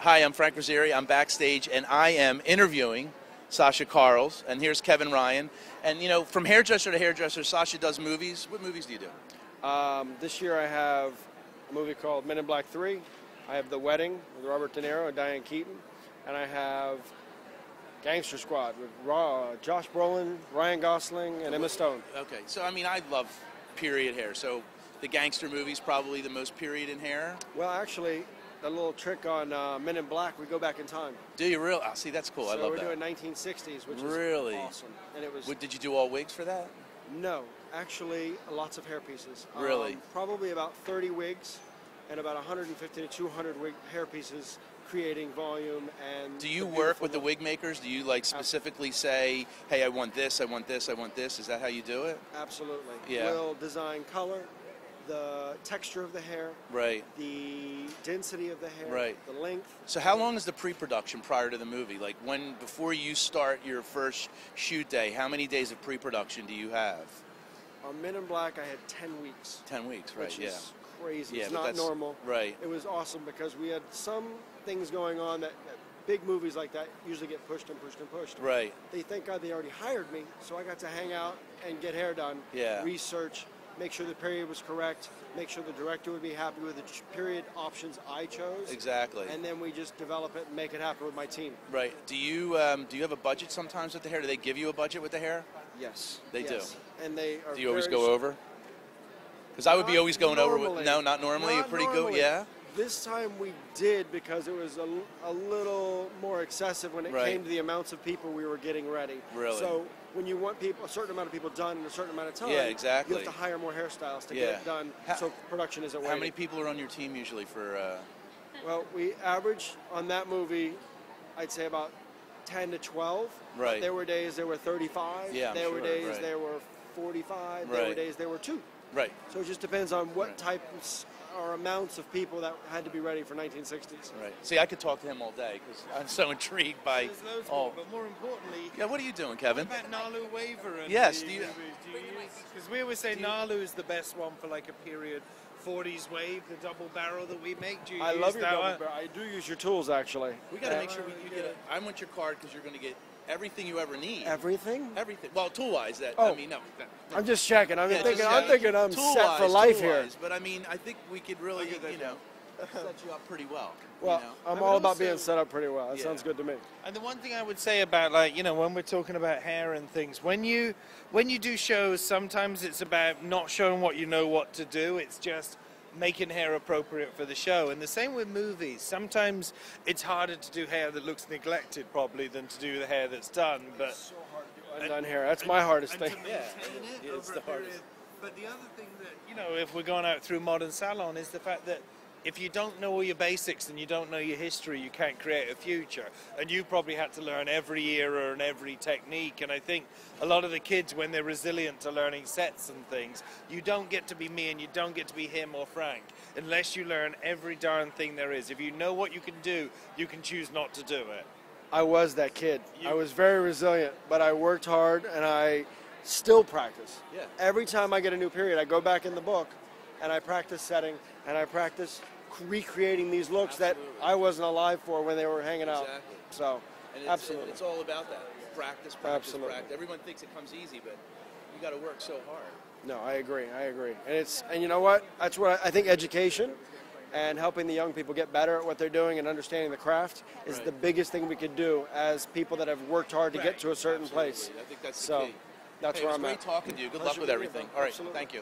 Hi, I'm Frank Rizzieri. I'm backstage, and I am interviewing Sacha Quarles. And here's Kevin Ryan. And you know, from hairdresser to hairdresser, Sacha does movies. What movies do you do? This year I have a movie called Men in Black 3. I have The Wedding with Robert De Niro and Diane Keaton. And I have Gangster Squad with Josh Brolin, Ryan Gosling, and Emma Stone. Okay, so I mean, I love period hair. So the gangster movie's probably the most period in hair? Well, actually, a little trick on Men in Black, we go back in time. Do you really? Oh, see, that's cool. So I love that. we're doing 1960s, which really? is awesome. And it was. Did you do all wigs for that? No, actually, lots of hair pieces. Really? Probably about 30 wigs and about 150 to 200 hair pieces, creating volume and. Do you work with the wig makers? Do you like specifically say, hey, I want this, I want this, I want this? Is that how you do it? Absolutely. Yeah. We'll design color, the texture of the hair, right, the density of the hair, right, the length. So how long is the pre-production prior to the movie? Like before you start your first shoot day, how many days of pre-production do you have? On Men in Black, I had 10 weeks. 10 weeks, right, which yeah. Is crazy. Yeah, it's not normal. Right. It was awesome because we had some things going on that big movies like that usually get pushed and pushed and pushed. Right. They thank God they already hired me, so I got to hang out and get hair done, research, make sure the period was correct, make sure the director would be happy with the period options I chose. Exactly. And then we just develop it and make it happen with my team. Right. Do you have a budget sometimes with the hair? Do they give you a budget with the hair? Yes. They do. And they are. Do you always go over? Because I would be always going over with. No, not normally. Not pretty normally. good. Yeah. This time we did because it was a little more excessive when it came to the amounts of people we were getting ready. Really? So when you want a certain amount of people done in a certain amount of time, yeah, exactly. you have to hire more hairstylists to get it done so production isn't waiting. How many people are on your team usually for? Well, we average on that movie, I'd say about 10 to 12. Right. There were days there were 35. Yeah, there were days there were 45. There were days there were 2. Right. So it just depends on what types or amounts of people that had to be ready for 1960s. Right. See, I could talk to him all day because I'm so intrigued by. There's loads more, but more importantly. Yeah. What are you doing, Kevin? What about Nalu Waver? And yes. Because we always say Nalu is the best one for like a period 40s wave, the double barrel that we make. Do you use love your that double one? barrel. I do use your tools actually. We got to make sure you get. I want your card because you're going to get everything you ever need. Everything? Everything. Well, tool-wise, that. Oh. I mean, no. I'm just checking. I'm thinking I'm tool-wise, set for life here. But I mean, I think we could really, set you up pretty well. Well, I'm all about being set up pretty well. That sounds good to me. And the one thing I would say about, like, when we're talking about hair and things, when you do shows, sometimes it's about not showing what you know what to do. It's just making hair appropriate for the show. And the same with movies. Sometimes it's harder to do hair that looks neglected probably than to do the hair that's done. But it's so hard to do undone hair. That's my hardest thing. It's the hardest. But the other thing that, if we're going out through modern salon is the fact that if you don't know all your basics and you don't know your history, you can't create a future. And you probably had to learn every era and every technique. And I think a lot of the kids, when they're resilient to learning sets and things, you don't get to be me and you don't get to be him or Frank unless you learn every darn thing there is. If you know what you can do, you can choose not to do it. I was that kid. I was very resilient, but I worked hard and I still practice. Yeah. Every time I get a new period, I go back in the book and I practice setting and I practice recreating these looks that I wasn't alive for when they were hanging out. So, absolutely. It's all about that. Practice, practice. Everyone thinks it comes easy, but you got to work so hard. No, I agree. And you know what? That's what I think education and helping the young people get better at what they're doing and understanding the craft is the biggest thing we could do as people that have worked hard to get to a certain place. I think that's the key. That's where I'm at. Great talking to you. Good luck with everything. All right. Thank you.